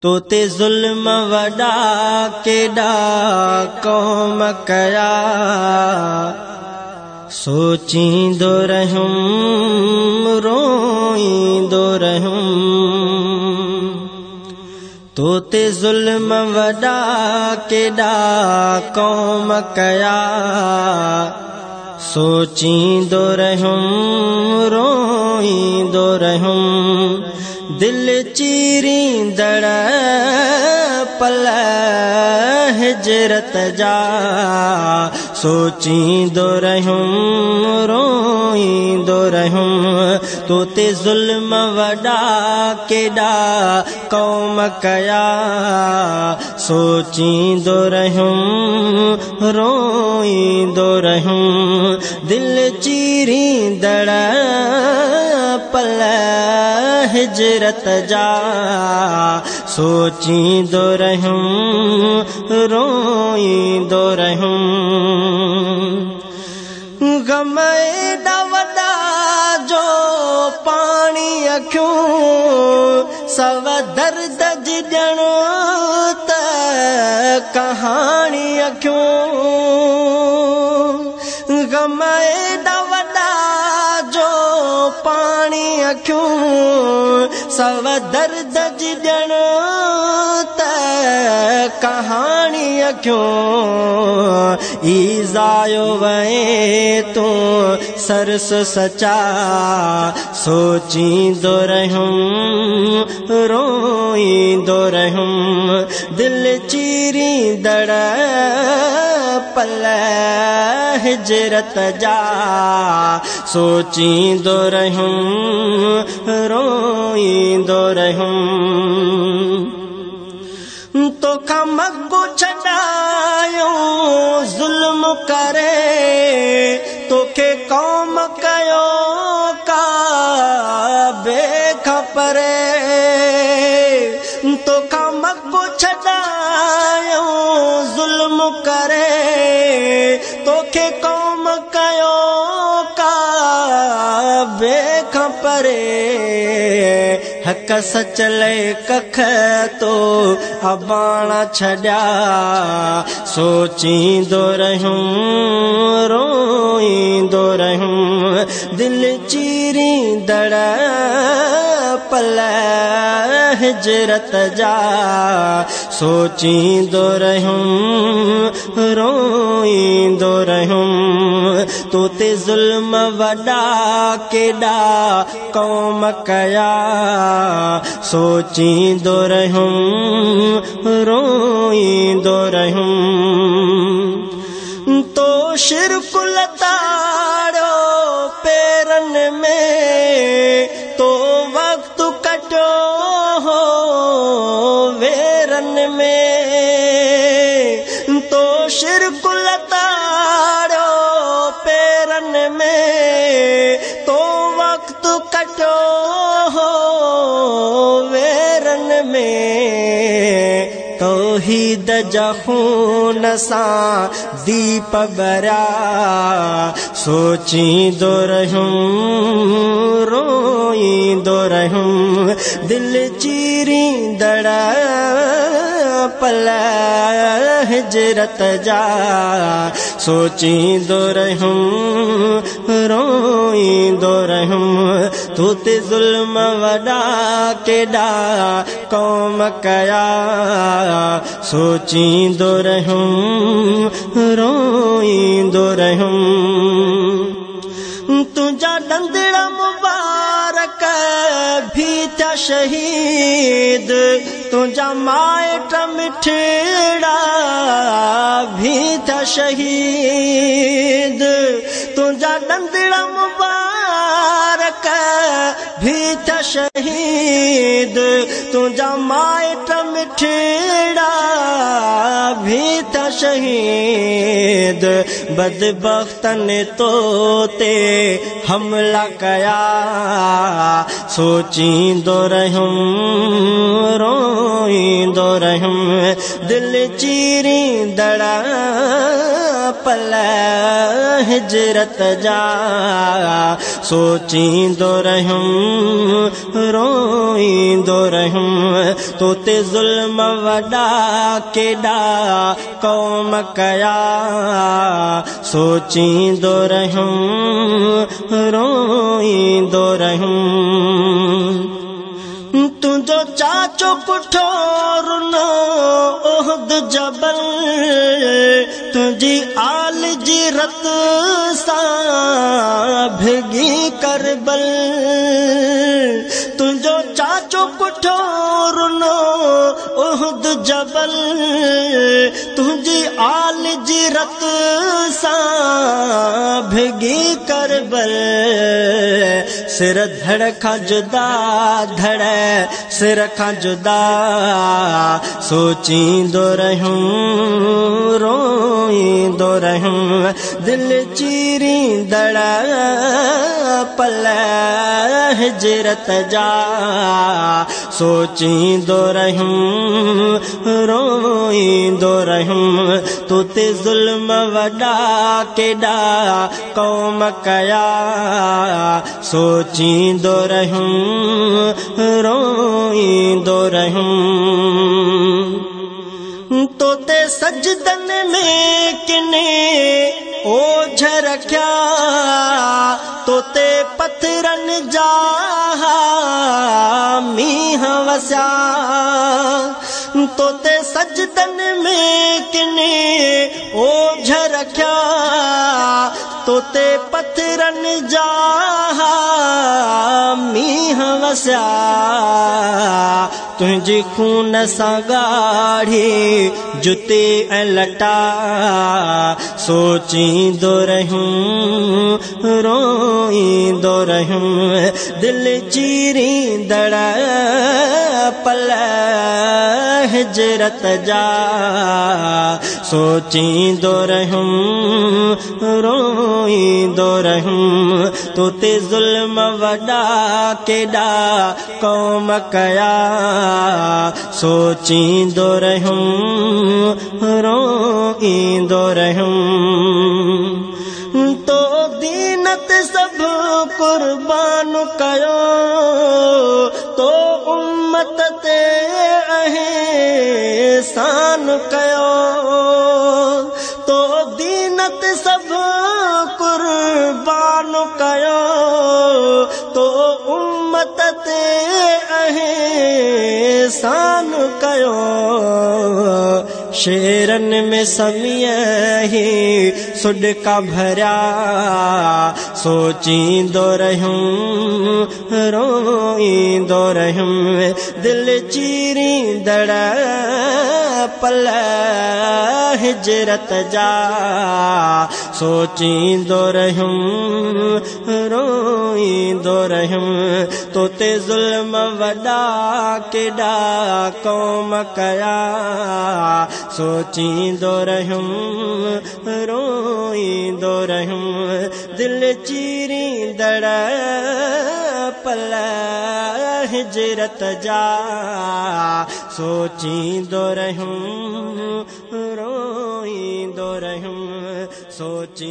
तो ते ज़ुल्म वॾा केॾा क़ौम कया, सोचींदो रहुम रोईंदो रहुम। तो ते ज़ुल्म वॾा केॾा क़ौम कया, सोचींदो रहुम रोईंदो रहुम। दिल चीरींदड़ पल हिजरत जा, सोचींदो रहुम रोईंदो रहुम। तो ते ज़ुल्म वॾा केॾा क़ौम कया, सोचींदो रहुम रोईंदो रहुम। दिल चीरींदड़ पल हिजरत जा, सोचींदो रहुम रोईंदो रहुम। गम एॾा वॾा जो पाणी अखियूं, सव दर्द जी ॼण त कहाणी अखियूं। गम एॾा वॾा जो पाणी अखियूं, सव दर्द जी ॼण त कहाणी अखियूं। ईज़ायो वए तूं सरस सचा, सोचींदो रहुम रोईंदो रहुम। दिल चीरींदड़ पल हिजरत जा, सोचींदो रहुम रोईंदो रहुम। तोखां मगो छॾायो ज़ुल्म करे, तोखे क़ौम कयो का बेखबरे। तोखां मगो छॾायो ज़ुल्म करे, तोखे क़ौम कयो का बेखबरे। हक सच ले कख तो अबाणा छॾिया, सोचींदो रहुम रोईंदो रहुम। दिल चीरींदड़ पल हिजरत जा, सोचींदो रहुम रोईंदो रहुम। तो ते ज़ुल्म वॾा केॾा क़ौम कया, सोचींदो रहुम रोईंदो रहुम। तो शिरक लताड़ो पेरन में, तो वक्त कटो हो वेरन में। तो शिरक लताड़ो पेरन में, तो वक्त कटो हो वेरन में। तौहीद जा खून सां दीप बरा, सोचींदो रहुम रोईंदो रहुम। दिल चीरींदड़ पल हिजरत जा, सोचींदो रहुम रोईंदो रहुम। तो ते ज़ुल्म वॾा केॾा क़ौम कया, सोचींदो रहुम रोईंदो रहुम। तुंहिंजा ॾंदड़ मुबारक भी थिया शहीद, तुंहिंजा माइट मिठड़ा भी थिया शहीद। तुंहिंजा ॾंदड़ मुबारक भी थिया शहीद, तुंहिंजा माइट मिठड़ा भी थिया शहीद। बदबख्तनि तो ते हमला कया, सोचींदो रहुम रोईंदो रहुम। दिल चीरींदड़ पल हिजरत जा सोचींदो रहियुमि रोईंदो रहियुमि तो ते ज़ुल्म वॾा केॾा क़ौम कया सोचींदो रहियुमि रोईंदो रहियुमि तुंहिंजो चाचो पुठो रुनो उहद जबल तुंहिंजी आल जी रत सां भिगी करबल तुंहिंजो चाचो पुठो रुनो उहद जबल तुंहिंजी आल जी रत सां भिगी करबल सिर धड़ खां जुदा धड़ सिर खां जुदा सोचींदो रहियुमि रोईंदो रहियुमि दिल चीरींदड़ पल हिजरत जा सोचींदो रहियुमि रोईंदो रहियुमि तो ते ज़ुल्म वॾा केॾा क़ौम कया सोचींदो रहियुमि रोईंदो रहियुमि तो ते सजदन में किने ओझ रखिया तो ते पत्थरनि जा मींह वसिया तो ते सजदन में किने ओझ रखिया तो ते पत्थरनि जा मींह वसिया तुंहिंजी खून सां ॻाढ़ी जुती ऐं लटा सोचींदो रहियुमि रोईंदो रहियुमि दिल चीरींदड़ पल हिजरत जा सोचींदो रहियुमि रोईंदो रहियुमि तो ते ज़ुल्म वॾा केॾा क़ौम कया सोचींदो रहियुमि रोईंदो रहियुमि तो दीनत सभु क़ुर्बान कयो तो उम्मत ते एहसान कयो तो दीनत सभु क़ुर्बान कयो तो उम्मत ते एहसान कयो शेरन में समीअ ही सुॾका भरिया सोचींदो रहियुमि रोईंदो रहियुमि दिल चीरींदड़ पल हिजरत जा सोचींदो रहियुमि रोईंदो रहियुमि तो ते ज़ुल्म वॾा केॾा क़ौम कया सोचींदो रहियुमि रोईंदो रहियुमि दिल चीरींदड़ पल हिजरत जा सोचींदो रहियुमि रोईंदो रहियुमि सोची